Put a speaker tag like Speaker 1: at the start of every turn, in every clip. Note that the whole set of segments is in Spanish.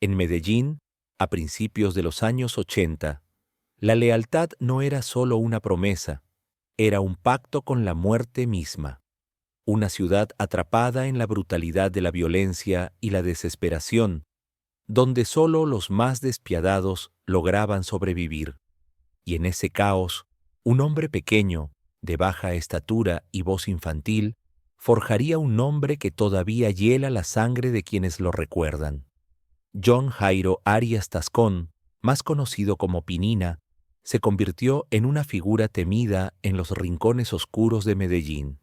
Speaker 1: En Medellín, a principios de los años 80, la lealtad no era solo una promesa, era un pacto con la muerte misma. Una ciudad atrapada en la brutalidad de la violencia y la desesperación, donde solo los más despiadados lograban sobrevivir. Y en ese caos, un hombre pequeño, de baja estatura y voz infantil, forjaría un nombre que todavía hiela la sangre de quienes lo recuerdan. John Jairo Arias Tascón, más conocido como Pinina, se convirtió en una figura temida en los rincones oscuros de Medellín.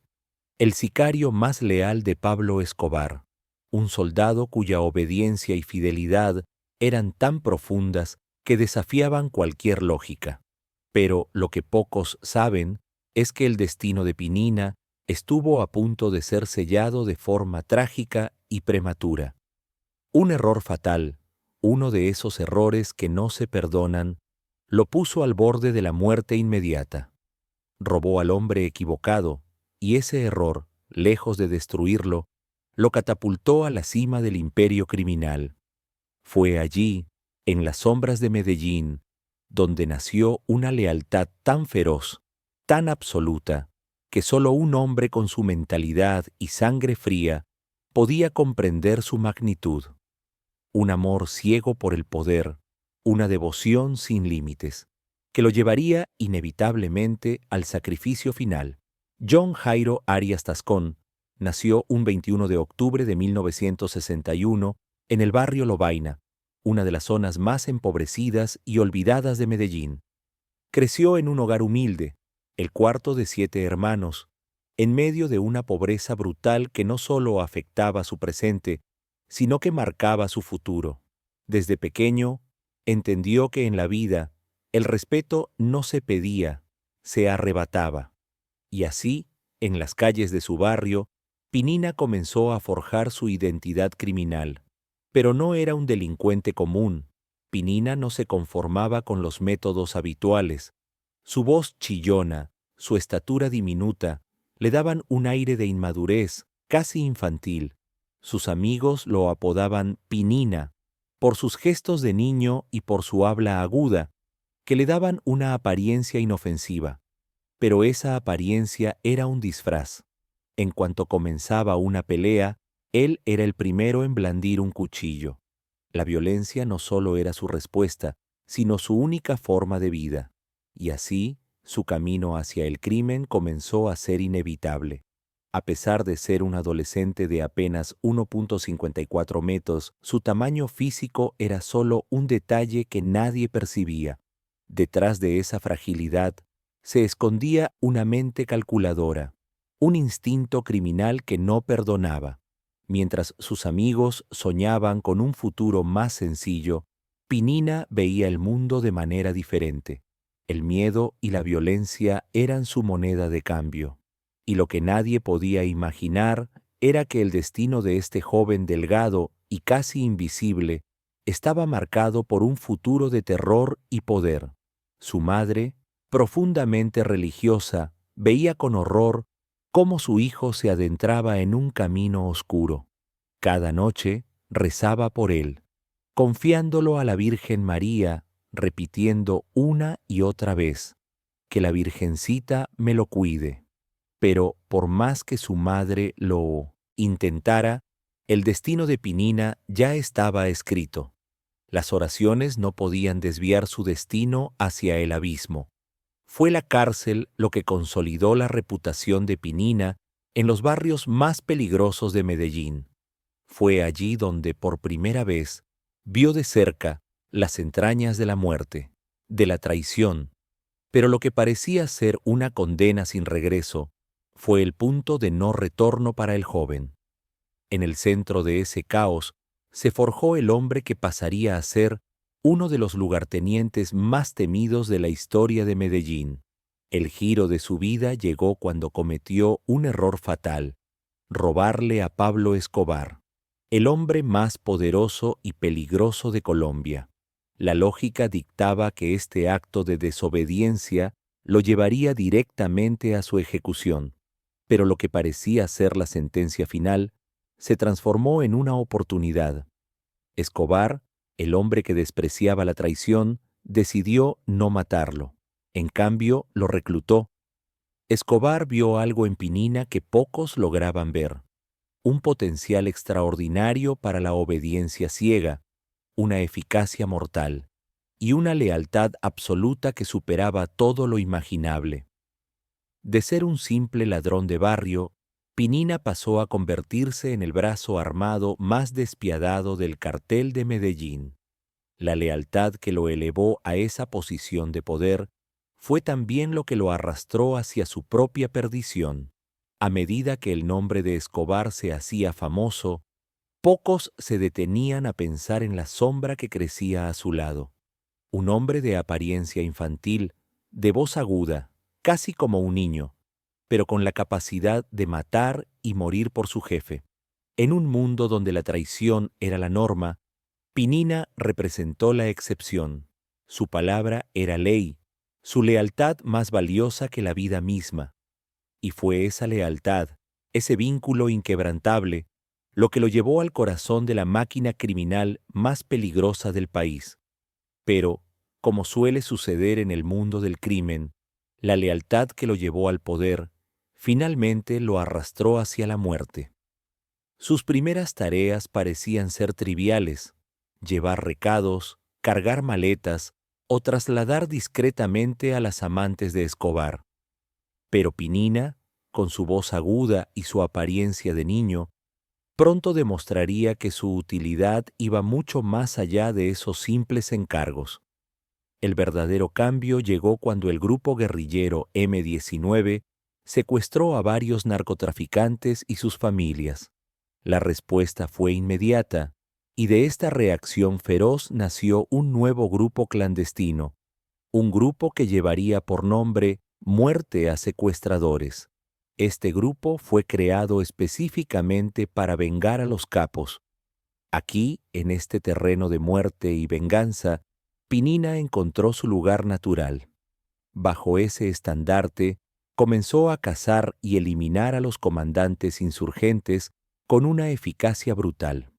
Speaker 1: El sicario más leal de Pablo Escobar, un soldado cuya obediencia y fidelidad eran tan profundas que desafiaban cualquier lógica. Pero lo que pocos saben es que el destino de Pinina estuvo a punto de ser sellado de forma trágica y prematura. Un error fatal, uno de esos errores que no se perdonan, lo puso al borde de la muerte inmediata. Robó al hombre equivocado, y ese error, lejos de destruirlo, lo catapultó a la cima del imperio criminal. Fue allí, en las sombras de Medellín, donde nació una lealtad tan feroz, tan absoluta, que solo un hombre con su mentalidad y sangre fría podía comprender su magnitud. Un amor ciego por el poder, una devoción sin límites, que lo llevaría inevitablemente al sacrificio final. John Jairo Arias Tascón nació un 21 de octubre de 1961 en el barrio Lovaina, una de las zonas más empobrecidas y olvidadas de Medellín. Creció en un hogar humilde, el cuarto de 7 hermanos, en medio de una pobreza brutal que no solo afectaba su presente, sino que marcaba su futuro. Desde pequeño, entendió que en la vida el respeto no se pedía, se arrebataba. Y así, en las calles de su barrio, Pinina comenzó a forjar su identidad criminal. Pero no era un delincuente común. Pinina no se conformaba con los métodos habituales. Su voz chillona, su estatura diminuta, le daban un aire de inmadurez, casi infantil. Sus amigos lo apodaban Pinina, por sus gestos de niño y por su habla aguda, que le daban una apariencia inofensiva. Pero esa apariencia era un disfraz. En cuanto comenzaba una pelea, él era el primero en blandir un cuchillo. La violencia no solo era su respuesta, sino su única forma de vida. Y así, su camino hacia el crimen comenzó a ser inevitable. A pesar de ser un adolescente de apenas 1,54 metros, su tamaño físico era solo un detalle que nadie percibía. Detrás de esa fragilidad se escondía una mente calculadora, un instinto criminal que no perdonaba. Mientras sus amigos soñaban con un futuro más sencillo, Pinina veía el mundo de manera diferente. El miedo y la violencia eran su moneda de cambio. Y lo que nadie podía imaginar era que el destino de este joven delgado y casi invisible estaba marcado por un futuro de terror y poder. Su madre, profundamente religiosa, veía con horror cómo su hijo se adentraba en un camino oscuro. Cada noche rezaba por él, confiándolo a la Virgen María, repitiendo una y otra vez, que la Virgencita me lo cuide. Pero por más que su madre lo intentara, el destino de Pinina ya estaba escrito. Las oraciones no podían desviar su destino hacia el abismo. Fue la cárcel lo que consolidó la reputación de Pinina en los barrios más peligrosos de Medellín. Fue allí donde por primera vez vio de cerca las entrañas de la muerte, de la traición, pero lo que parecía ser una condena sin regreso fue el punto de no retorno para el joven. En el centro de ese caos se forjó el hombre que pasaría a ser uno de los lugartenientes más temidos de la historia de Medellín. El giro de su vida llegó cuando cometió un error fatal: robarle a Pablo Escobar, el hombre más poderoso y peligroso de Colombia. La lógica dictaba que este acto de desobediencia lo llevaría directamente a su ejecución, pero lo que parecía ser la sentencia final se transformó en una oportunidad. Escobar El hombre que despreciaba la traición decidió no matarlo. En cambio, lo reclutó. Escobar vio algo en Pinina que pocos lograban ver: un potencial extraordinario para la obediencia ciega, una eficacia mortal y una lealtad absoluta que superaba todo lo imaginable. De ser un simple ladrón de barrio, Pinina pasó a convertirse en el brazo armado más despiadado del cartel de Medellín. La lealtad que lo elevó a esa posición de poder fue también lo que lo arrastró hacia su propia perdición. A medida que el nombre de Escobar se hacía famoso, pocos se detenían a pensar en la sombra que crecía a su lado. Un hombre de apariencia infantil, de voz aguda, casi como un niño, pero con la capacidad de matar y morir por su jefe. En un mundo donde la traición era la norma, Pinina representó la excepción. Su palabra era ley, su lealtad más valiosa que la vida misma. Y fue esa lealtad, ese vínculo inquebrantable, lo que lo llevó al corazón de la máquina criminal más peligrosa del país. Pero, como suele suceder en el mundo del crimen, la lealtad que lo llevó al poder finalmente lo arrastró hacia la muerte. Sus primeras tareas parecían ser triviales: llevar recados, cargar maletas o trasladar discretamente a las amantes de Escobar. Pero Pinina, con su voz aguda y su apariencia de niño, pronto demostraría que su utilidad iba mucho más allá de esos simples encargos. El verdadero cambio llegó cuando el grupo guerrillero M-19 secuestró a varios narcotraficantes y sus familias. La respuesta fue inmediata, y de esta reacción feroz nació un nuevo grupo clandestino, un grupo que llevaría por nombre Muerte a Secuestradores. Este grupo fue creado específicamente para vengar a los capos. Aquí, en este terreno de muerte y venganza, Pinina encontró su lugar natural. Bajo ese estandarte, comenzó a cazar y eliminar a los comandantes insurgentes con una eficacia brutal.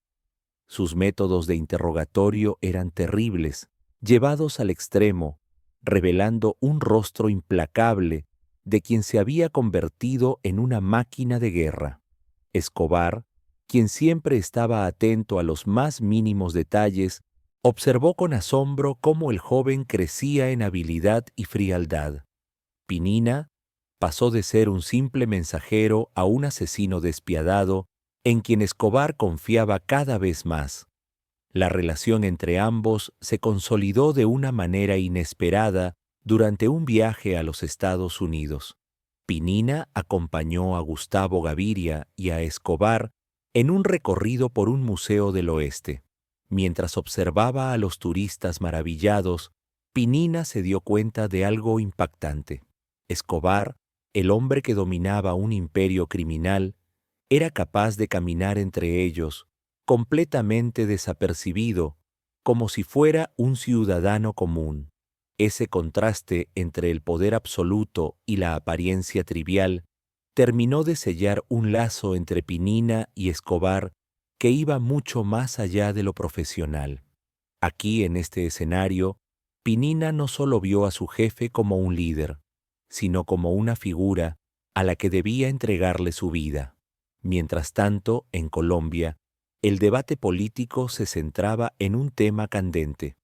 Speaker 1: Sus métodos de interrogatorio eran terribles, llevados al extremo, revelando un rostro implacable de quien se había convertido en una máquina de guerra. Escobar, quien siempre estaba atento a los más mínimos detalles, observó con asombro cómo el joven crecía en habilidad y frialdad. Pinina pasó de ser un simple mensajero a un asesino despiadado en quien Escobar confiaba cada vez más. La relación entre ambos se consolidó de una manera inesperada durante un viaje a los Estados Unidos. Pinina acompañó a Gustavo Gaviria y a Escobar en un recorrido por un museo del oeste. Mientras observaba a los turistas maravillados, Pinina se dio cuenta de algo impactante. Escobar, el hombre que dominaba un imperio criminal, era capaz de caminar entre ellos, completamente desapercibido, como si fuera un ciudadano común. Ese contraste entre el poder absoluto y la apariencia trivial terminó de sellar un lazo entre Pinina y Escobar que iba mucho más allá de lo profesional. Aquí, en este escenario, Pinina no solo vio a su jefe como un líder, sino como una figura a la que debía entregarle su vida. Mientras tanto, en Colombia, el debate político se centraba en un tema candente: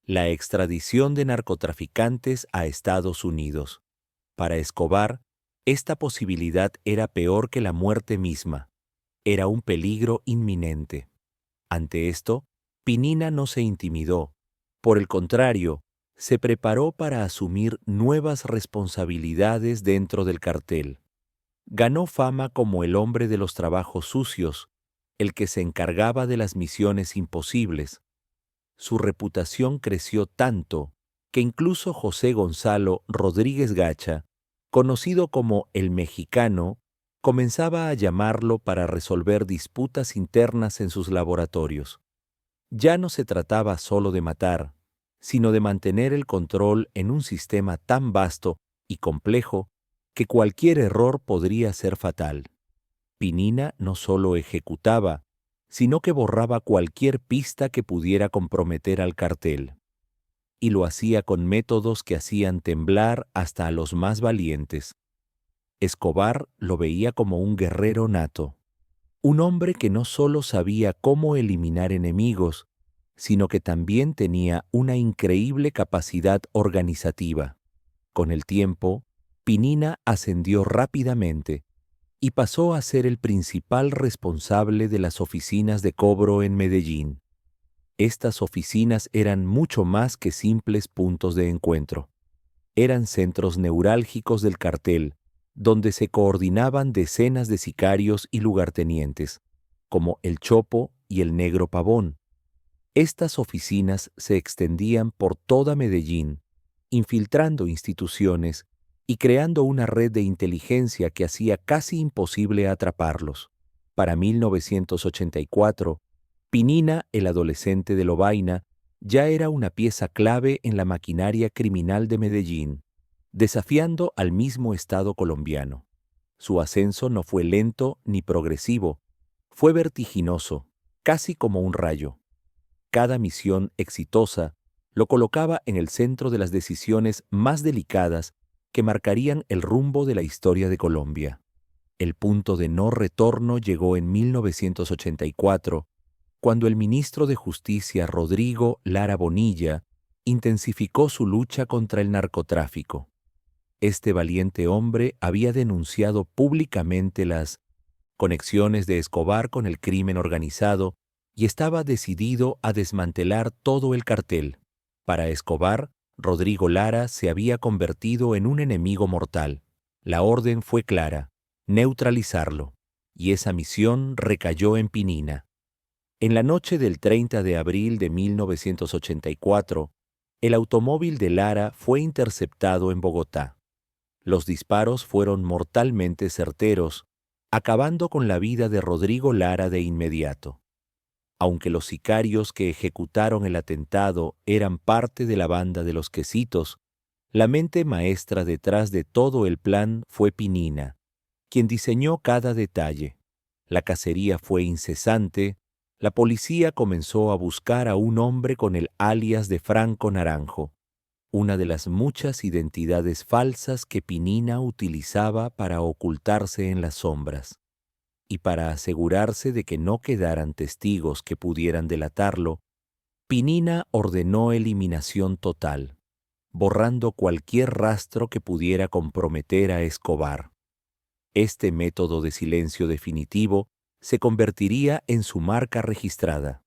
Speaker 1: la extradición de narcotraficantes a Estados Unidos. Para Escobar, esta posibilidad era peor que la muerte misma. Era un peligro inminente. Ante esto, Pinina no se intimidó. Por el contrario, se preparó para asumir nuevas responsabilidades dentro del cartel. Ganó fama como el hombre de los trabajos sucios, el que se encargaba de las misiones imposibles. Su reputación creció tanto que incluso José Gonzalo Rodríguez Gacha, conocido como el Mexicano, comenzaba a llamarlo para resolver disputas internas en sus laboratorios. Ya no se trataba solo de matar, sino de mantener el control en un sistema tan vasto y complejo que cualquier error podría ser fatal. Pinina no solo ejecutaba, sino que borraba cualquier pista que pudiera comprometer al cartel. Y lo hacía con métodos que hacían temblar hasta a los más valientes. Escobar lo veía como un guerrero nato, un hombre que no solo sabía cómo eliminar enemigos, sino que también tenía una increíble capacidad organizativa. Con el tiempo, Pinina ascendió rápidamente y pasó a ser el principal responsable de las oficinas de cobro en Medellín. Estas oficinas eran mucho más que simples puntos de encuentro. Eran centros neurálgicos del cartel, donde se coordinaban decenas de sicarios y lugartenientes, como el Chopo y el Negro Pavón. Estas oficinas se extendían por toda Medellín, infiltrando instituciones y creando una red de inteligencia que hacía casi imposible atraparlos. Para 1984, Pinina, el adolescente de Lovaina, ya era una pieza clave en la maquinaria criminal de Medellín, desafiando al mismo Estado colombiano. Su ascenso no fue lento ni progresivo, fue vertiginoso, casi como un rayo. Cada misión exitosa lo colocaba en el centro de las decisiones más delicadas que marcarían el rumbo de la historia de Colombia. El punto de no retorno llegó en 1984, cuando el ministro de Justicia Rodrigo Lara Bonilla intensificó su lucha contra el narcotráfico. Este valiente hombre había denunciado públicamente las conexiones de Escobar con el crimen organizado y estaba decidido a desmantelar todo el cartel. Para Escobar, Rodrigo Lara se había convertido en un enemigo mortal. La orden fue clara: neutralizarlo, y esa misión recayó en Pinina. En la noche del 30 de abril de 1984, el automóvil de Lara fue interceptado en Bogotá. Los disparos fueron mortalmente certeros, acabando con la vida de Rodrigo Lara de inmediato. Aunque los sicarios que ejecutaron el atentado eran parte de la banda de los Quesitos, la mente maestra detrás de todo el plan fue Pinina, quien diseñó cada detalle. La cacería fue incesante. La policía comenzó a buscar a un hombre con el alias de Franco Naranjo, una de las muchas identidades falsas que Pinina utilizaba para ocultarse en las sombras. Y para asegurarse de que no quedaran testigos que pudieran delatarlo, Pinina ordenó eliminación total, borrando cualquier rastro que pudiera comprometer a Escobar. Este método de silencio definitivo se convertiría en su marca registrada.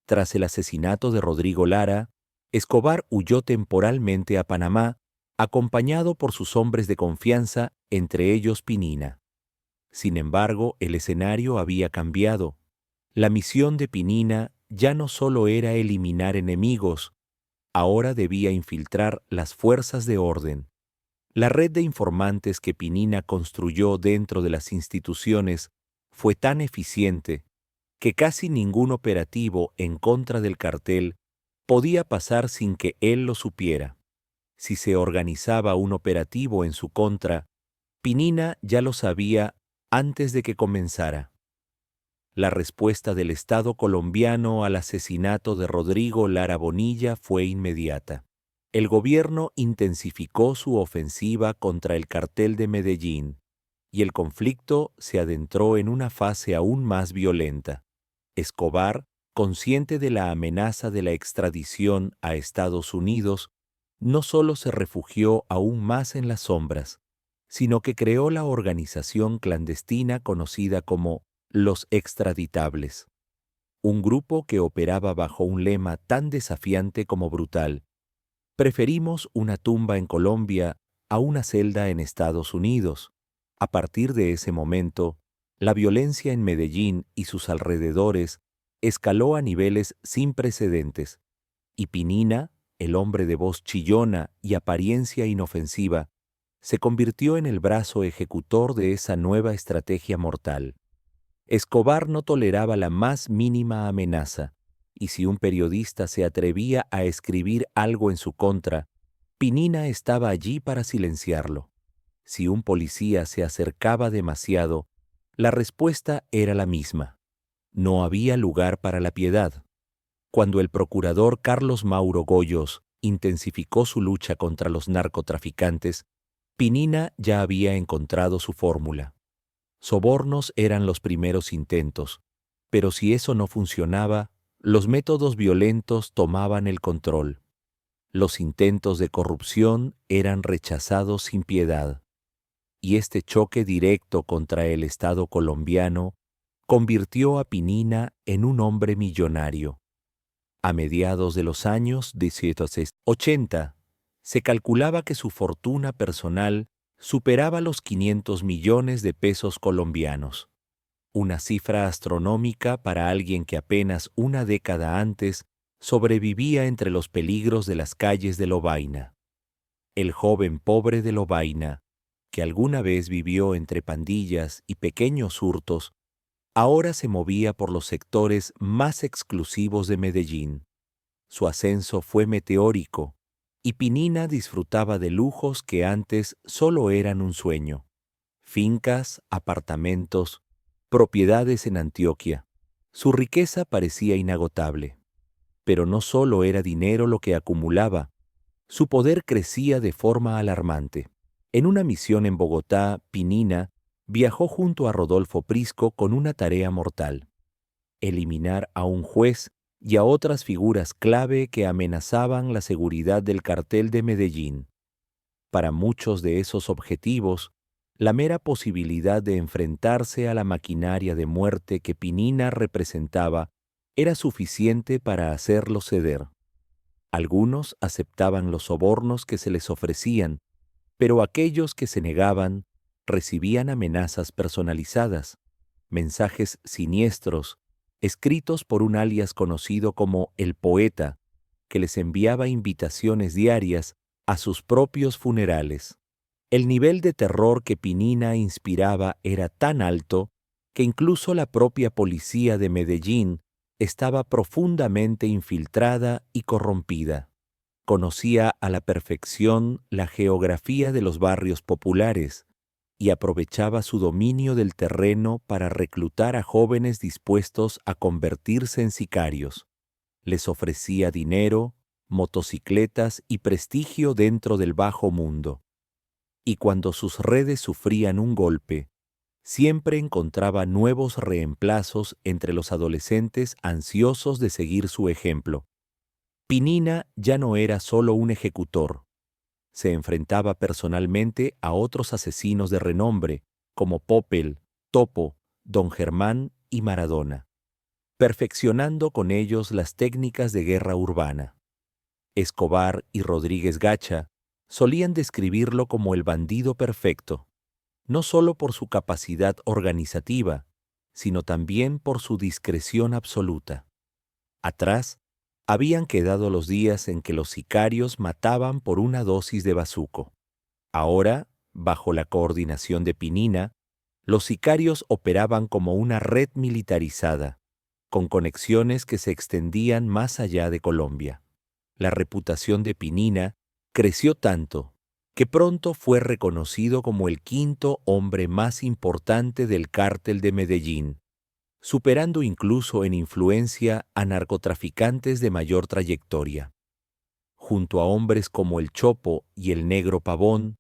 Speaker 1: Tras el asesinato de Rodrigo Lara, Escobar huyó temporalmente a Panamá, acompañado por sus hombres de confianza, entre ellos Pinina. Sin embargo, el escenario había cambiado. La misión de Pinina ya no solo era eliminar enemigos, ahora debía infiltrar las fuerzas de orden. La red de informantes que Pinina construyó dentro de las instituciones fue tan eficiente que casi ningún operativo en contra del cartel podía pasar sin que él lo supiera. Si se organizaba un operativo en su contra, Pinina ya lo sabía antes de que comenzara. La respuesta del Estado colombiano al asesinato de Rodrigo Lara Bonilla fue inmediata. El gobierno intensificó su ofensiva contra el cartel de Medellín, y el conflicto se adentró en una fase aún más violenta. Escobar, consciente de la amenaza de la extradición a Estados Unidos, no solo se refugió aún más en las sombras, sino que creó la organización clandestina conocida como los extraditables, un grupo que operaba bajo un lema tan desafiante como brutal: preferimos una tumba en Colombia a una celda en Estados Unidos. A partir de ese momento, la violencia en Medellín y sus alrededores escaló a niveles sin precedentes, y Pinina, el hombre de voz chillona y apariencia inofensiva, se convirtió en el brazo ejecutor de esa nueva estrategia mortal. Escobar no toleraba la más mínima amenaza, y si un periodista se atrevía a escribir algo en su contra, Pinina estaba allí para silenciarlo. Si un policía se acercaba demasiado, la respuesta era la misma: No había lugar para la piedad. Cuando el procurador Carlos Mauro Goyos intensificó su lucha contra los narcotraficantes, Pinina ya había encontrado su fórmula. Sobornos eran los primeros intentos, pero si eso no funcionaba, los métodos violentos tomaban el control. Los intentos de corrupción eran rechazados sin piedad, y este choque directo contra el Estado colombiano convirtió a Pinina en un hombre millonario. A mediados de los años 1880, se calculaba que su fortuna personal superaba los 500 millones de pesos colombianos, una cifra astronómica para alguien que apenas una década antes sobrevivía entre los peligros de las calles de Lovaina. El joven pobre de Lovaina, que alguna vez vivió entre pandillas y pequeños hurtos, ahora se movía por los sectores más exclusivos de Medellín. Su ascenso fue meteórico, y Pinina disfrutaba de lujos que antes solo eran un sueño: fincas, apartamentos, propiedades en Antioquia. Su riqueza parecía inagotable. Pero no solo era dinero lo que acumulaba, su poder crecía de forma alarmante. En una misión en Bogotá, Pinina viajó junto a Rodolfo Prisco con una tarea mortal: eliminar a un juez y a otras figuras clave que amenazaban la seguridad del cartel de Medellín. Para muchos de esos objetivos, la mera posibilidad de enfrentarse a la maquinaria de muerte que Pinina representaba era suficiente para hacerlo ceder. Algunos aceptaban los sobornos que se les ofrecían, pero aquellos que se negaban recibían amenazas personalizadas, mensajes siniestros, escritos por un alias conocido como El Poeta, que les enviaba invitaciones diarias a sus propios funerales. El nivel de terror que Pinina inspiraba era tan alto que incluso la propia policía de Medellín estaba profundamente infiltrada y corrompida. Conocía a la perfección la geografía de los barrios populares y aprovechaba su dominio del terreno para reclutar a jóvenes dispuestos a convertirse en sicarios. Les ofrecía dinero, motocicletas y prestigio dentro del bajo mundo. Y cuando sus redes sufrían un golpe, siempre encontraba nuevos reemplazos entre los adolescentes ansiosos de seguir su ejemplo. Pinina ya no era solo un ejecutor. Se enfrentaba personalmente a otros asesinos de renombre, como Popel, Topo, Don Germán y Maradona, perfeccionando con ellos las técnicas de guerra urbana. Escobar y Rodríguez Gacha solían describirlo como el bandido perfecto, no solo por su capacidad organizativa, sino también por su discreción absoluta. Atrás habían quedado los días en que los sicarios mataban por una dosis de bazuco. Ahora, bajo la coordinación de Pinina, los sicarios operaban como una red militarizada, con conexiones que se extendían más allá de Colombia. La reputación de Pinina creció tanto que pronto fue reconocido como el quinto hombre más importante del cártel de Medellín, superando incluso en influencia a narcotraficantes de mayor trayectoria. Junto a hombres como el Chopo y el Negro Pavón,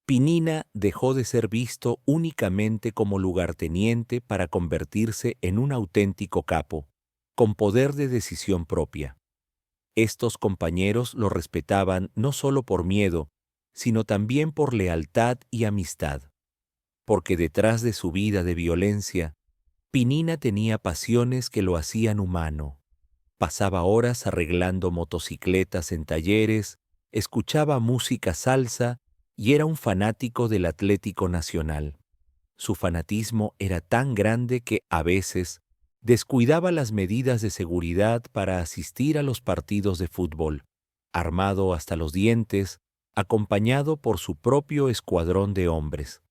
Speaker 1: Pinina dejó de ser visto únicamente como lugarteniente para convertirse en un auténtico capo, con poder de decisión propia. Estos compañeros lo respetaban no solo por miedo, sino también por lealtad y amistad, porque detrás de su vida de violencia, Pinina tenía pasiones que lo hacían humano. Pasaba horas arreglando motocicletas en talleres, escuchaba música salsa y era un fanático del Atlético Nacional. Su fanatismo era tan grande que, a veces, descuidaba las medidas de seguridad para asistir a los partidos de fútbol, armado hasta los dientes, acompañado por su propio escuadrón de hombres.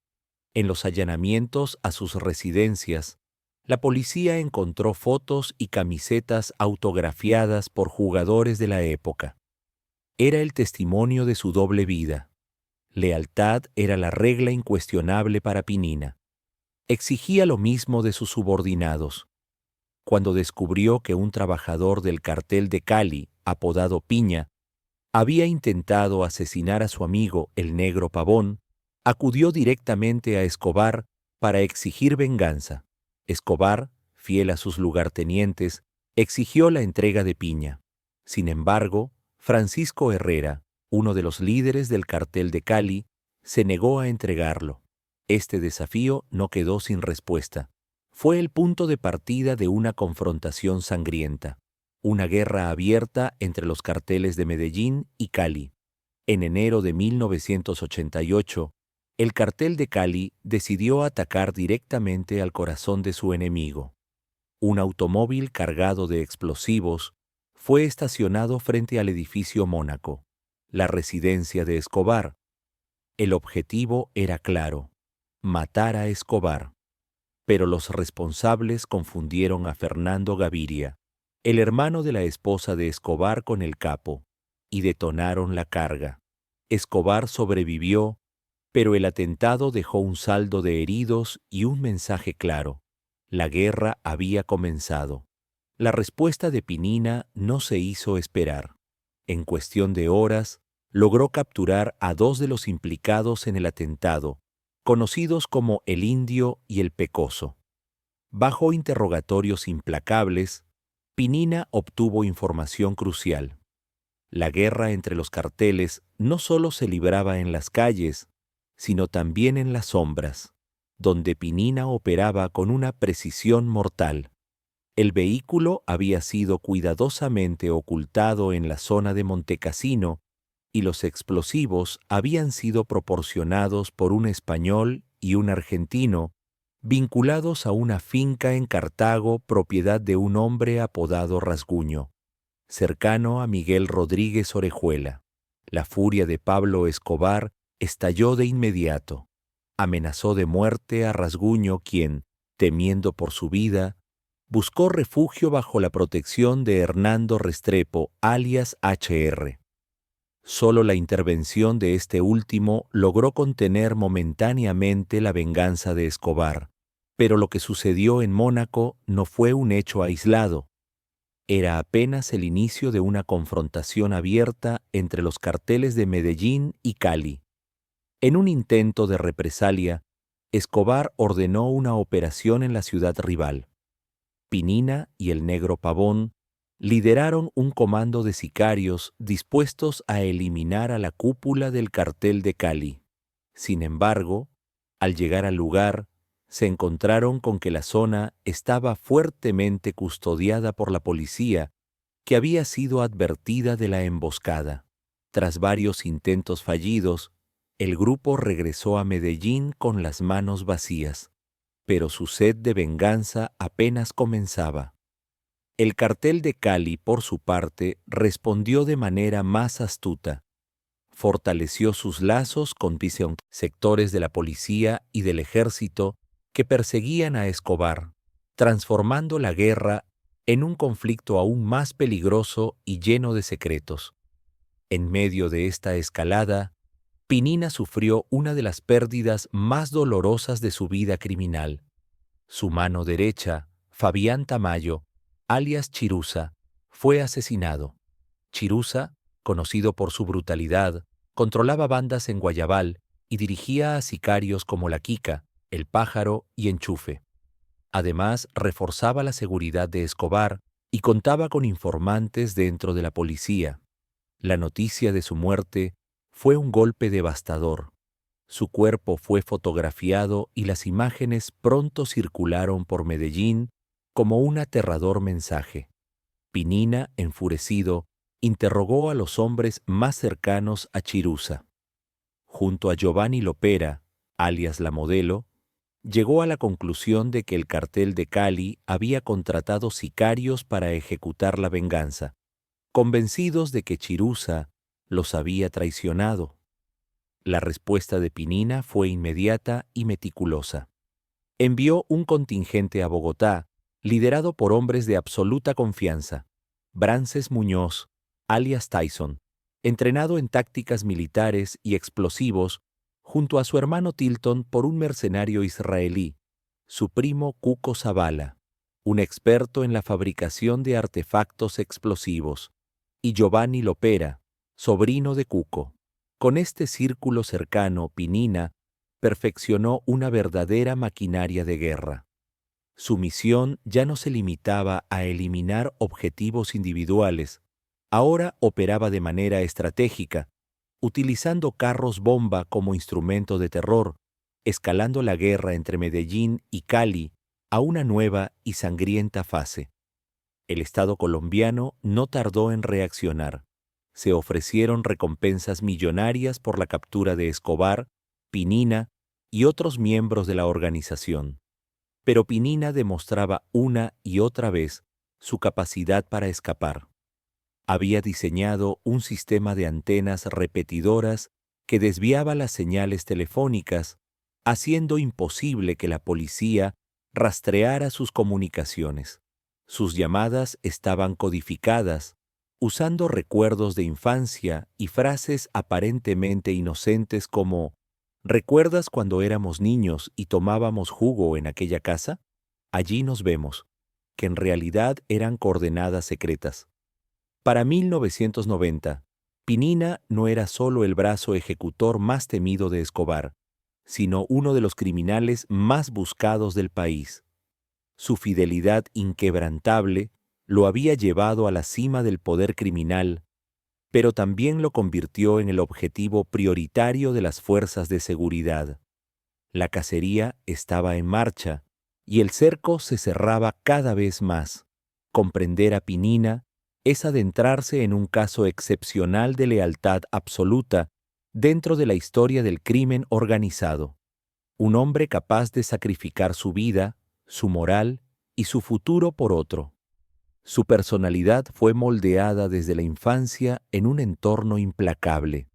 Speaker 1: En los allanamientos a sus residencias, la policía encontró fotos y camisetas autografiadas por jugadores de la época. Era el testimonio de su doble vida. Lealtad era la regla incuestionable para Pinina. Exigía lo mismo de sus subordinados. cuando descubrió que un trabajador del cartel de Cali, apodado Piña, había intentado asesinar a su amigo el Negro Pavón, acudió directamente a Escobar para exigir venganza. Escobar, fiel a sus lugartenientes, exigió la entrega de Piña. Sin embargo, Francisco Herrera, uno de los líderes del cartel de Cali, se negó a entregarlo. Este desafío no quedó sin respuesta. Fue el punto de partida de una confrontación sangrienta, una guerra abierta entre los carteles de Medellín y Cali. En enero de 1988, el cartel de Cali decidió atacar directamente al corazón de su enemigo. Un automóvil cargado de explosivos fue estacionado frente al edificio Mónaco, la residencia de Escobar. El objetivo era claro: matar a Escobar. Pero los responsables confundieron a Fernando Gaviria, el hermano de la esposa de Escobar, con el capo, y detonaron la carga. Escobar sobrevivió, pero el atentado dejó un saldo de heridos y un mensaje claro: la guerra había comenzado. La respuesta de Pinina no se hizo esperar. En cuestión de horas, logró capturar a dos de los implicados en el atentado, conocidos como el Indio y el Pecoso. Bajo interrogatorios implacables, Pinina obtuvo información crucial. La guerra entre los carteles no solo se libraba en las calles, sino también en las sombras, donde Pinina operaba con una precisión mortal. El vehículo había sido cuidadosamente ocultado en la zona de Montecassino y los explosivos habían sido proporcionados por un español y un argentino, vinculados a una finca en Cartago propiedad de un hombre apodado Rasguño, cercano a Miguel Rodríguez Orejuela. La furia de Pablo Escobar estalló de inmediato. Amenazó de muerte a Rasguño, quien, temiendo por su vida, buscó refugio bajo la protección de Hernando Restrepo, alias HR. Solo la intervención de este último logró contener momentáneamente la venganza de Escobar, pero lo que sucedió en Mónaco no fue un hecho aislado. Era apenas el inicio de una confrontación abierta entre los carteles de Medellín y Cali. En un intento de represalia, Escobar ordenó una operación en la ciudad rival. Pinina y el Negro Pavón lideraron un comando de sicarios dispuestos a eliminar a la cúpula del cartel de Cali. Sin embargo, al llegar al lugar, se encontraron con que la zona estaba fuertemente custodiada por la policía, que había sido advertida de la emboscada. Tras varios intentos fallidos, el grupo regresó a Medellín con las manos vacías, pero su sed de venganza apenas comenzaba. El cartel de Cali, por su parte, respondió de manera más astuta. Fortaleció sus lazos con sectores de la policía y del ejército que perseguían a Escobar, transformando la guerra en un conflicto aún más peligroso y lleno de secretos. En medio de esta escalada, Pinina sufrió una de las pérdidas más dolorosas de su vida criminal. Su mano derecha, Fabián Tamayo, alias Chiruza, fue asesinado. Chiruza, conocido por su brutalidad, controlaba bandas en Guayabal y dirigía a sicarios como La Quica, El Pájaro y Enchufe. Además, reforzaba la seguridad de Escobar y contaba con informantes dentro de la policía. La noticia de su muerte fue un golpe devastador. Su cuerpo fue fotografiado y las imágenes pronto circularon por Medellín como un aterrador mensaje. Pinina, enfurecido, interrogó a los hombres más cercanos a Chiruza. Junto a Giovanni Lopera, alias La Modelo, llegó a la conclusión de que el cartel de Cali había contratado sicarios para ejecutar la venganza, convencidos de que Chiruza los había traicionado. La respuesta de Pinina fue inmediata y meticulosa. Envió un contingente a Bogotá, liderado por hombres de absoluta confianza. Brances Muñoz, alias Tyson, entrenado en tácticas militares y explosivos, junto a su hermano Tilton por un mercenario israelí, su primo Cuco Zavala, un experto en la fabricación de artefactos explosivos, y Giovanni Lopera, sobrino de Cuco. Con este círculo cercano, Pinina perfeccionó una verdadera maquinaria de guerra. Su misión ya no se limitaba a eliminar objetivos individuales, ahora operaba de manera estratégica, utilizando carros bomba como instrumento de terror, escalando la guerra entre Medellín y Cali a una nueva y sangrienta fase. El Estado colombiano no tardó en reaccionar. Se ofrecieron recompensas millonarias por la captura de Escobar, Pinina y otros miembros de la organización. Pero Pinina demostraba una y otra vez su capacidad para escapar. Había diseñado un sistema de antenas repetidoras que desviaba las señales telefónicas, haciendo imposible que la policía rastreara sus comunicaciones. Sus llamadas estaban codificadas, usando recuerdos de infancia y frases aparentemente inocentes como ¿recuerdas cuando éramos niños y tomábamos jugo en aquella casa? Allí nos vemos, que en realidad eran coordenadas secretas. Para 1990, Pinina no era solo el brazo ejecutor más temido de Escobar, sino uno de los criminales más buscados del país. Su fidelidad inquebrantable lo había llevado a la cima del poder criminal, pero también lo convirtió en el objetivo prioritario de las fuerzas de seguridad. La cacería estaba en marcha y el cerco se cerraba cada vez más. Comprender a Pinina es adentrarse en un caso excepcional de lealtad absoluta dentro de la historia del crimen organizado. Un hombre capaz de sacrificar su vida, su moral y su futuro por otro. Su personalidad fue moldeada desde la infancia en un entorno implacable.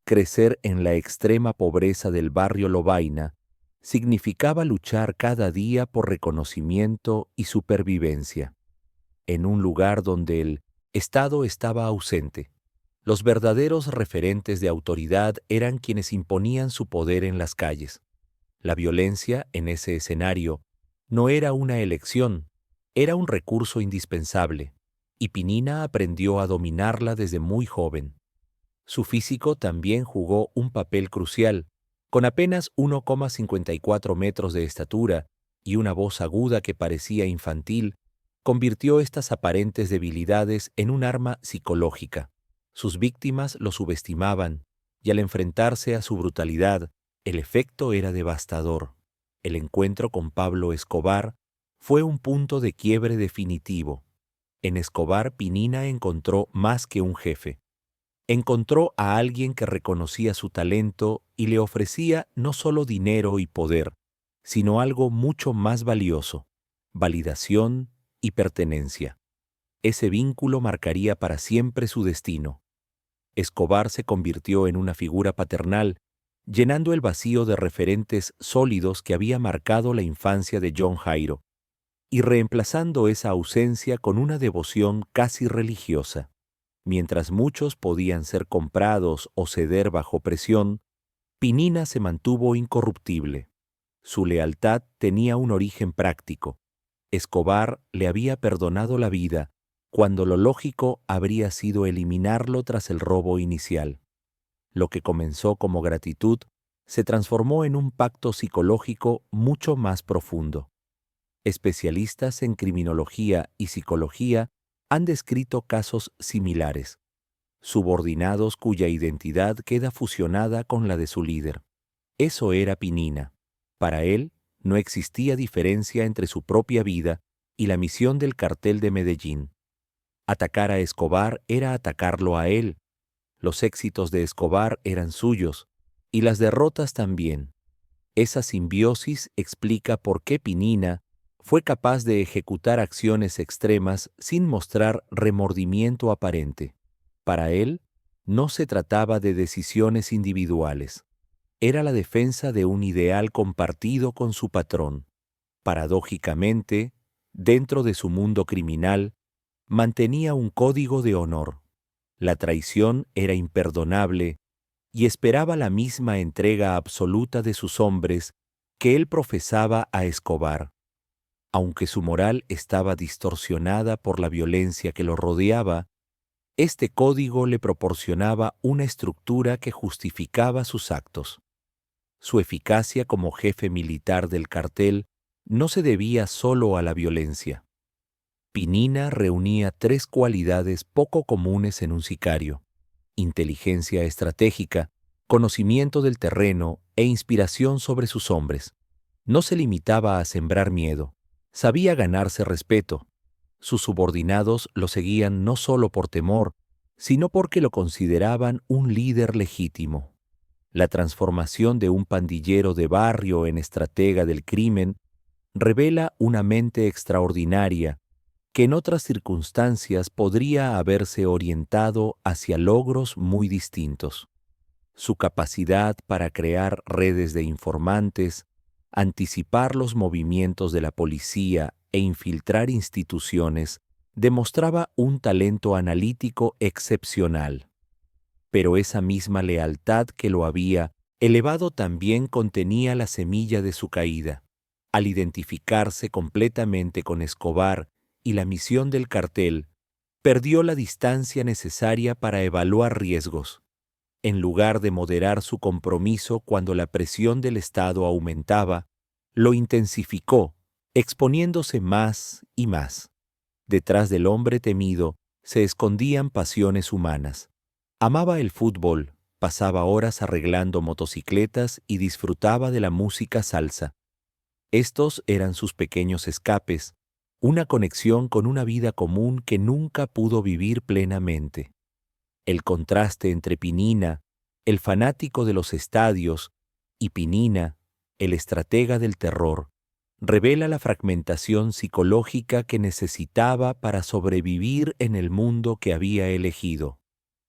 Speaker 1: Crecer en la extrema pobreza del barrio Lovaina significaba luchar cada día por reconocimiento y supervivencia. En un lugar donde el Estado estaba ausente, los verdaderos referentes de autoridad eran quienes imponían su poder en las calles. La violencia en ese escenario no era una elección, era un recurso indispensable, y Pinina aprendió a dominarla desde muy joven. Su físico también jugó un papel crucial. Con apenas 1,54 metros de estatura y una voz aguda que parecía infantil, convirtió estas aparentes debilidades en un arma psicológica. Sus víctimas lo subestimaban, y al enfrentarse a su brutalidad, el efecto era devastador. El encuentro con Pablo Escobar fue un punto de quiebre definitivo. En Escobar, Pinina encontró más que un jefe. Encontró a alguien que reconocía su talento y le ofrecía no solo dinero y poder, sino algo mucho más valioso: validación y pertenencia. Ese vínculo marcaría para siempre su destino. Escobar se convirtió en una figura paternal, llenando el vacío de referentes sólidos que había marcado la infancia de John Jairo, y reemplazando esa ausencia con una devoción casi religiosa. Mientras muchos podían ser comprados o ceder bajo presión, Pinina se mantuvo incorruptible. Su lealtad tenía un origen práctico. Escobar le había perdonado la vida, cuando lo lógico habría sido eliminarlo tras el robo inicial. Lo que comenzó como gratitud se transformó en un pacto psicológico mucho más profundo. Especialistas en criminología y psicología han descrito casos similares, subordinados cuya identidad queda fusionada con la de su líder. Eso era Pinina. Para él, no existía diferencia entre su propia vida y la misión del cartel de Medellín. Atacar a Escobar era atacarlo a él. Los éxitos de Escobar eran suyos, y las derrotas también. Esa simbiosis explica por qué Pinina fue capaz de ejecutar acciones extremas sin mostrar remordimiento aparente. Para él, no se trataba de decisiones individuales. Era la defensa de un ideal compartido con su patrón. Paradójicamente, dentro de su mundo criminal, mantenía un código de honor. La traición era imperdonable y esperaba la misma entrega absoluta de sus hombres que él profesaba a Escobar. Aunque su moral estaba distorsionada por la violencia que lo rodeaba, este código le proporcionaba una estructura que justificaba sus actos. Su eficacia como jefe militar del cartel no se debía solo a la violencia. Pinina reunía tres cualidades poco comunes en un sicario: inteligencia estratégica, conocimiento del terreno e inspiración sobre sus hombres. No se limitaba a sembrar miedo, sabía ganarse respeto. Sus subordinados lo seguían no solo por temor, sino porque lo consideraban un líder legítimo. La transformación de un pandillero de barrio en estratega del crimen revela una mente extraordinaria que en otras circunstancias podría haberse orientado hacia logros muy distintos. Su capacidad para crear redes de informantes, anticipar los movimientos de la policía e infiltrar instituciones demostraba un talento analítico excepcional. Pero esa misma lealtad que lo había elevado también contenía la semilla de su caída. Al identificarse completamente con Escobar y la misión del cartel, perdió la distancia necesaria para evaluar riesgos. En lugar de moderar su compromiso cuando la presión del Estado aumentaba, lo intensificó, exponiéndose más y más. Detrás del hombre temido se escondían pasiones humanas. Amaba el fútbol, pasaba horas arreglando motocicletas y disfrutaba de la música salsa. Estos eran sus pequeños escapes, una conexión con una vida común que nunca pudo vivir plenamente. El contraste entre Pinina, el fanático de los estadios, y Pinina, el estratega del terror, revela la fragmentación psicológica que necesitaba para sobrevivir en el mundo que había elegido.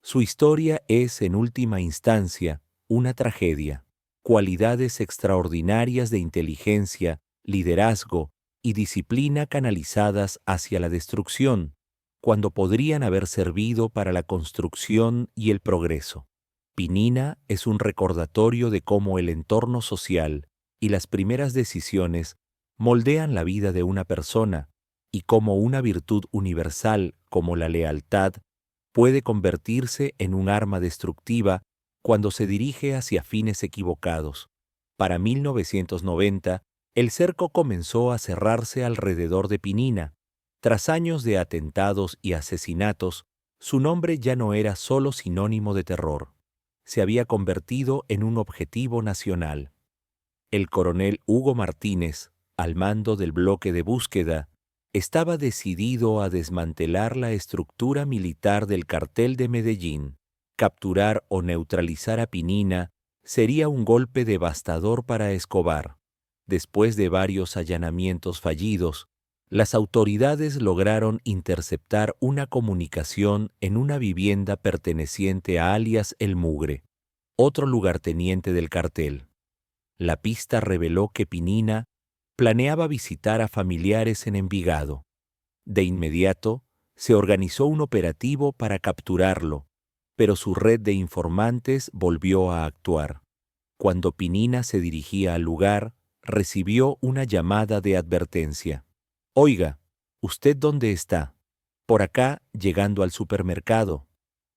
Speaker 1: Su historia es, en última instancia, una tragedia. Cualidades extraordinarias de inteligencia, liderazgo y disciplina canalizadas hacia la destrucción, cuando podrían haber servido para la construcción y el progreso. Pinina es un recordatorio de cómo el entorno social y las primeras decisiones moldean la vida de una persona y cómo una virtud universal como la lealtad puede convertirse en un arma destructiva cuando se dirige hacia fines equivocados. Para 1990, el cerco comenzó a cerrarse alrededor de Pinina. Tras años de atentados y asesinatos, su nombre ya no era solo sinónimo de terror. Se había convertido en un objetivo nacional. El coronel Hugo Martínez, al mando del bloque de búsqueda, estaba decidido a desmantelar la estructura militar del cartel de Medellín. Capturar o neutralizar a Pinina sería un golpe devastador para Escobar. Después de varios allanamientos fallidos, las autoridades lograron interceptar una comunicación en una vivienda perteneciente a alias El Mugre, otro lugarteniente del cartel. La pista reveló que Pinina planeaba visitar a familiares en Envigado. De inmediato, se organizó un operativo para capturarlo, pero su red de informantes volvió a actuar. Cuando Pinina se dirigía al lugar, recibió una llamada de advertencia. «Oiga, ¿usted dónde está?» «Por acá, llegando al supermercado».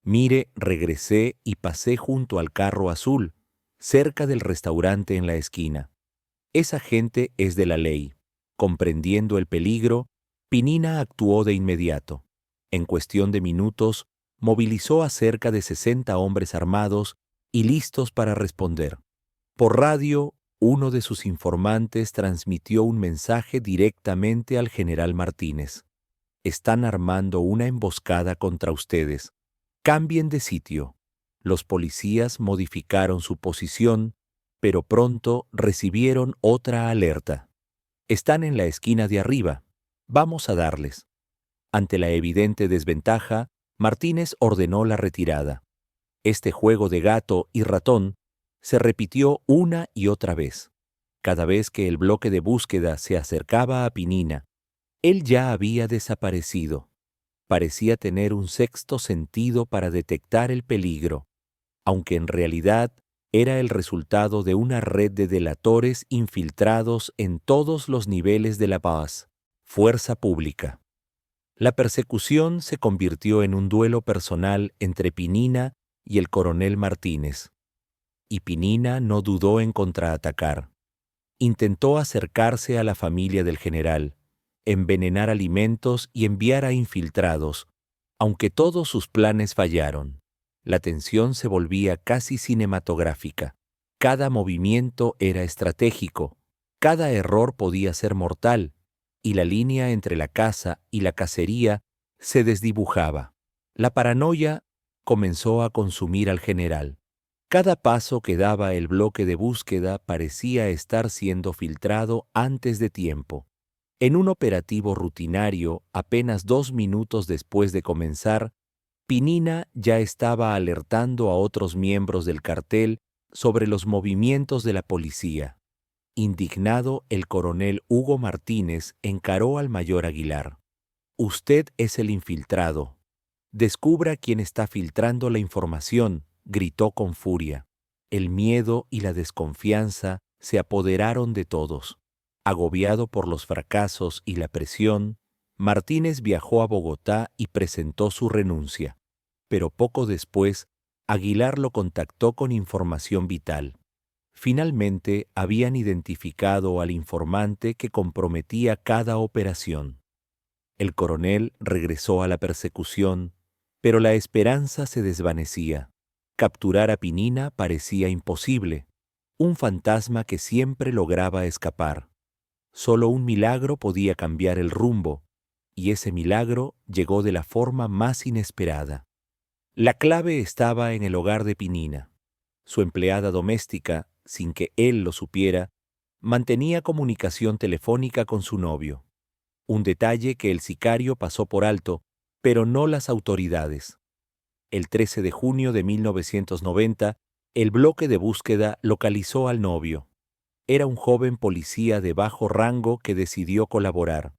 Speaker 1: «Mire, regresé y pasé junto al carro azul, cerca del restaurante en la esquina». Esa gente es de la ley. Comprendiendo el peligro, Pinina actuó de inmediato. En cuestión de minutos, movilizó a cerca de 60 hombres armados y listos para responder. Por radio, uno de sus informantes transmitió un mensaje directamente al general Martínez. «Están armando una emboscada contra ustedes. Cambien de sitio». Los policías modificaron su posición, pero pronto recibieron otra alerta. «Están en la esquina de arriba. Vamos a darles». Ante la evidente desventaja, Martínez ordenó la retirada. Este juego de gato y ratón se repitió una y otra vez. Cada vez que el bloque de búsqueda se acercaba a Pinina, él ya había desaparecido. Parecía tener un sexto sentido para detectar el peligro, aunque en realidad era el resultado de una red de delatores infiltrados en todos los niveles de la paz. Fuerza pública. La persecución se convirtió en un duelo personal entre Pinina y el coronel Martínez. Y Pinina no dudó en contraatacar. Intentó acercarse a la familia del general, envenenar alimentos y enviar a infiltrados, aunque todos sus planes fallaron. La tensión se volvía casi cinematográfica. Cada movimiento era estratégico, cada error podía ser mortal, y la línea entre la caza y la cacería se desdibujaba. La paranoia comenzó a consumir al general. Cada paso que daba el bloque de búsqueda parecía estar siendo filtrado antes de tiempo. En un operativo rutinario, apenas 2 minutos después de comenzar, Pinina ya estaba alertando a otros miembros del cartel sobre los movimientos de la policía. Indignado, el coronel Hugo Martínez encaró al mayor Aguilar. «Usted es el infiltrado. Descubra quién está filtrando la información», gritó con furia. El miedo y la desconfianza se apoderaron de todos. Agobiado por los fracasos y la presión, Martínez viajó a Bogotá y presentó su renuncia. Pero poco después, Aguilar lo contactó con información vital. Finalmente, habían identificado al informante que comprometía cada operación. El coronel regresó a la persecución, pero la esperanza se desvanecía. Capturar a Pinina parecía imposible, un fantasma que siempre lograba escapar. Solo un milagro podía cambiar el rumbo, y ese milagro llegó de la forma más inesperada. La clave estaba en el hogar de Pinina. Su empleada doméstica, sin que él lo supiera, mantenía comunicación telefónica con su novio. Un detalle que el sicario pasó por alto, pero no las autoridades. El 13 de junio de 1990, el bloque de búsqueda localizó al novio. Era un joven policía de bajo rango que decidió colaborar.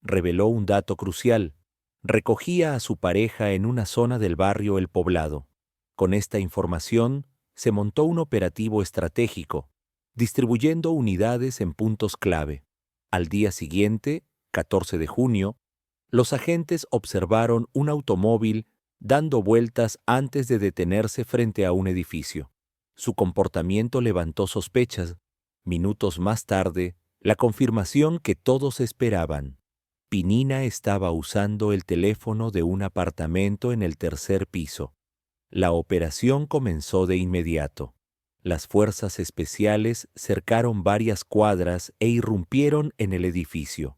Speaker 1: Reveló un dato crucial. Recogía a su pareja en una zona del barrio El Poblado. Con esta información, se montó un operativo estratégico, distribuyendo unidades en puntos clave. Al día siguiente, 14 de junio, los agentes observaron un automóvil dando vueltas antes de detenerse frente a un edificio. Su comportamiento levantó sospechas. Minutos más tarde, la confirmación que todos esperaban. Pinina estaba usando el teléfono de un apartamento en el 3er piso. La operación comenzó de inmediato. Las fuerzas especiales cercaron varias cuadras e irrumpieron en el edificio.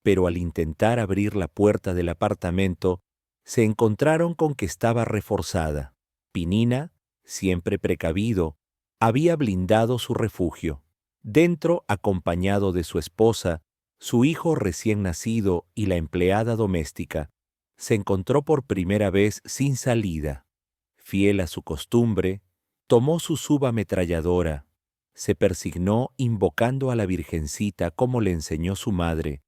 Speaker 1: Pero al intentar abrir la puerta del apartamento, se encontraron con que estaba reforzada. Pinina, siempre precavido, había blindado su refugio. Dentro, acompañado de su esposa, su hijo recién nacido y la empleada doméstica, se encontró por primera vez sin salida. Fiel a su costumbre, tomó su subametralladora, se persignó invocando a la Virgencita como le enseñó su madre,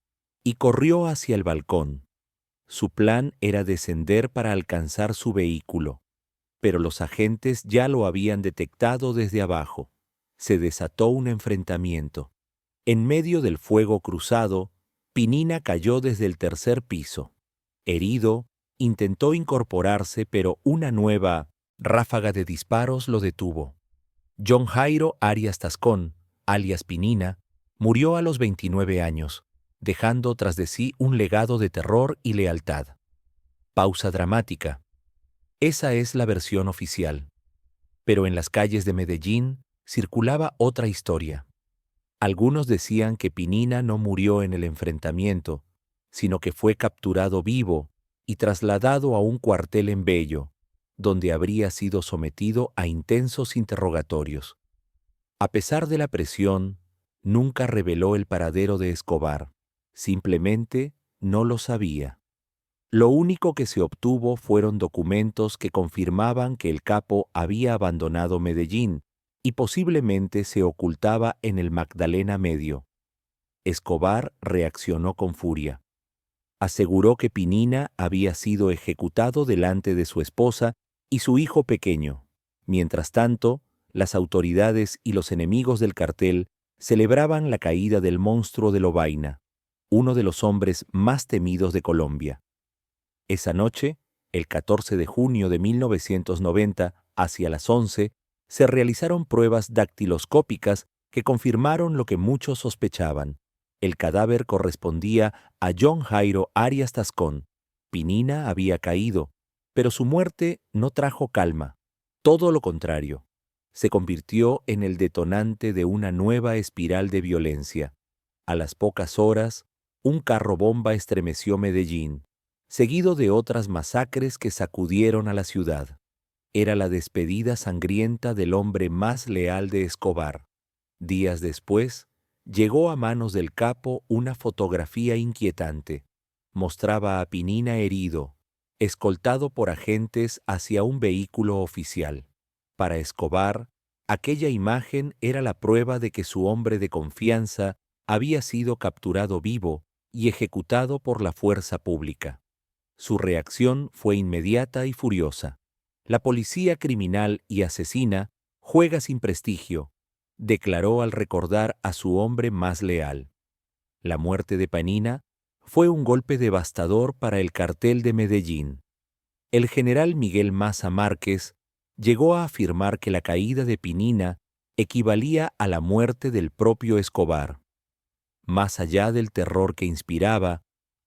Speaker 1: y corrió hacia el balcón. Su plan era descender para alcanzar su vehículo, pero los agentes ya lo habían detectado desde abajo. Se desató un enfrentamiento. En medio del fuego cruzado, Pinina cayó desde el 3er piso. Herido, intentó incorporarse, pero una nueva ráfaga de disparos lo detuvo. John Jairo Arias Tascón, alias Pinina, murió a los 29 años, dejando tras de sí un legado de terror y lealtad. Pausa dramática. Esa es la versión oficial. Pero en las calles de Medellín circulaba otra historia. Algunos decían que Pinina no murió en el enfrentamiento, sino que fue capturado vivo y trasladado a un cuartel en Bello, donde habría sido sometido a intensos interrogatorios. A pesar de la presión, nunca reveló el paradero de Escobar. Simplemente no lo sabía. Lo único que se obtuvo fueron documentos que confirmaban que el capo había abandonado Medellín y posiblemente se ocultaba en el Magdalena Medio. Escobar reaccionó con furia. Aseguró que Pinina había sido ejecutado delante de su esposa y su hijo pequeño. Mientras tanto, las autoridades y los enemigos del cartel celebraban la caída del monstruo de Lovaina. uno de los hombres más temidos de Colombia. Esa noche, el 14 de junio de 1990, hacia las 11, se realizaron pruebas dactiloscópicas que confirmaron lo que muchos sospechaban. El cadáver correspondía a John Jairo Arias Tascón. Pinina había caído, pero su muerte no trajo calma. Todo lo contrario. Se convirtió en el detonante de una nueva espiral de violencia. A las pocas horas, un carro bomba estremeció Medellín, seguido de otras masacres que sacudieron a la ciudad. Era la despedida sangrienta del hombre más leal de Escobar. Días después, llegó a manos del capo una fotografía inquietante. Mostraba a Pinina herido, escoltado por agentes hacia un vehículo oficial. Para Escobar, aquella imagen era la prueba de que su hombre de confianza había sido capturado vivo y ejecutado por la fuerza pública. Su reacción fue inmediata y furiosa. La policía criminal y asesina juega sin prestigio, declaró al recordar a su hombre más leal. La muerte de Pinina fue un golpe devastador para el cartel de Medellín. El general Miguel Maza Márquez llegó a afirmar que la caída de Pinina equivalía a la muerte del propio Escobar. Más allá del terror que inspiraba,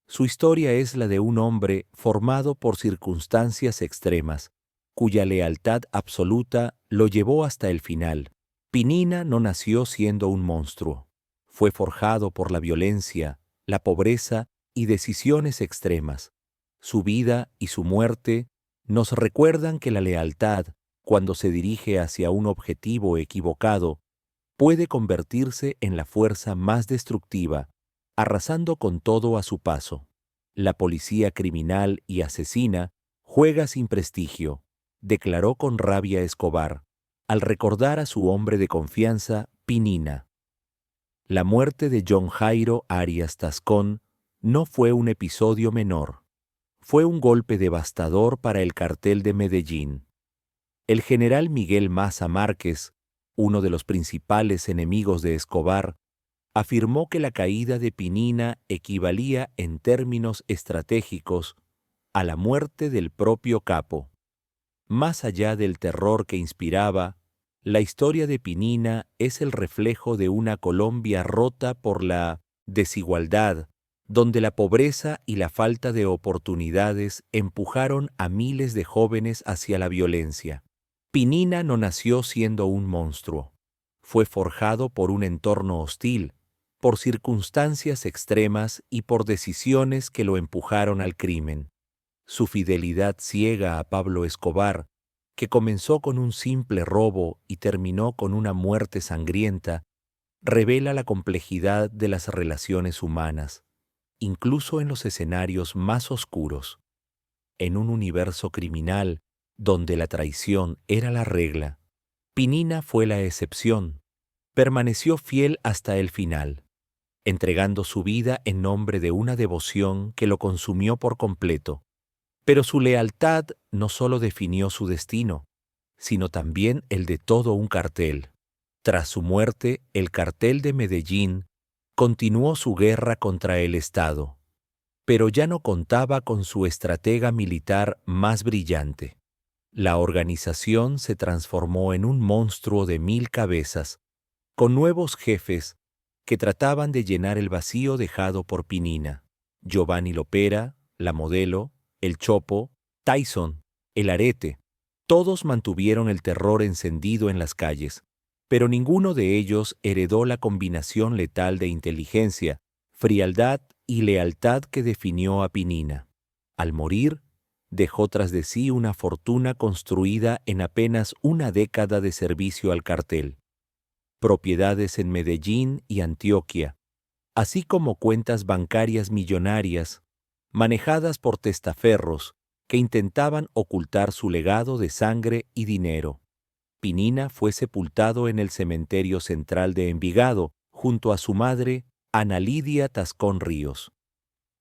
Speaker 1: su historia es la de un hombre formado por circunstancias extremas, cuya lealtad absoluta lo llevó hasta el final. Pinina no nació siendo un monstruo. Fue forjado por la violencia, la pobreza y decisiones extremas. Su vida y su muerte nos recuerdan que la lealtad, cuando se dirige hacia un objetivo equivocado, puede convertirse en la fuerza más destructiva, arrasando con todo a su paso. La policía criminal y asesina juega sin prestigio, declaró con rabia Escobar, al recordar a su hombre de confianza, Pinina. La muerte de John Jairo Arias Tascón no fue un episodio menor. Fue un golpe devastador para el cartel de Medellín. El general Miguel Maza Márquez, uno de los principales enemigos de Escobar, afirmó que la caída de Pinina equivalía en términos estratégicos a la muerte del propio capo. Más allá del terror que inspiraba, la historia de Pinina es el reflejo de una Colombia rota por la desigualdad, donde la pobreza y la falta de oportunidades empujaron a miles de jóvenes hacia la violencia. Pinina no nació siendo un monstruo. Fue forjado por un entorno hostil, por circunstancias extremas y por decisiones que lo empujaron al crimen. Su fidelidad ciega a Pablo Escobar, que comenzó con un simple robo y terminó con una muerte sangrienta, revela la complejidad de las relaciones humanas, incluso en los escenarios más oscuros. En un universo criminal, donde la traición era la regla, Pinina fue la excepción. Permaneció fiel hasta el final, entregando su vida en nombre de una devoción que lo consumió por completo. Pero su lealtad no solo definió su destino, sino también el de todo un cartel. Tras su muerte, el cartel de Medellín continuó su guerra contra el Estado, pero ya no contaba con su estratega militar más brillante. La organización se transformó en un monstruo de 1000 cabezas, con nuevos jefes que trataban de llenar el vacío dejado por Pinina. Giovanni Lopera, la modelo, el Chopo, Tyson, el Arete, todos mantuvieron el terror encendido en las calles, pero ninguno de ellos heredó la combinación letal de inteligencia, frialdad y lealtad que definió a Pinina. Al morir, dejó tras de sí una fortuna construida en apenas una década de servicio al cartel, propiedades en Medellín y Antioquia, así como cuentas bancarias millonarias, manejadas por testaferros que intentaban ocultar su legado de sangre y dinero. Pinina fue sepultado en el cementerio central de Envigado, junto a su madre, Ana Lidia Tascón Ríos.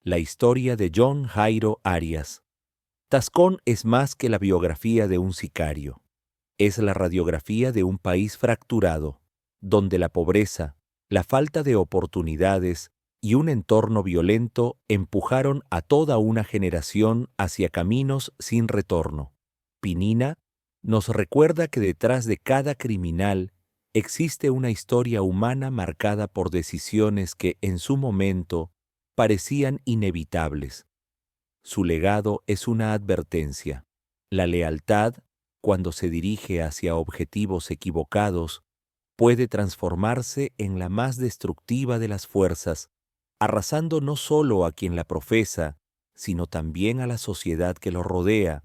Speaker 1: La historia de John Jairo Arias. Tascón es más que la biografía de un sicario. Es la radiografía de un país fracturado, donde la pobreza, la falta de oportunidades y un entorno violento empujaron a toda una generación hacia caminos sin retorno. Pinina nos recuerda que detrás de cada criminal existe una historia humana marcada por decisiones que en su momento parecían inevitables. Su legado es una advertencia. La lealtad, cuando se dirige hacia objetivos equivocados, puede transformarse en la más destructiva de las fuerzas, arrasando no solo a quien la profesa, sino también a la sociedad que lo rodea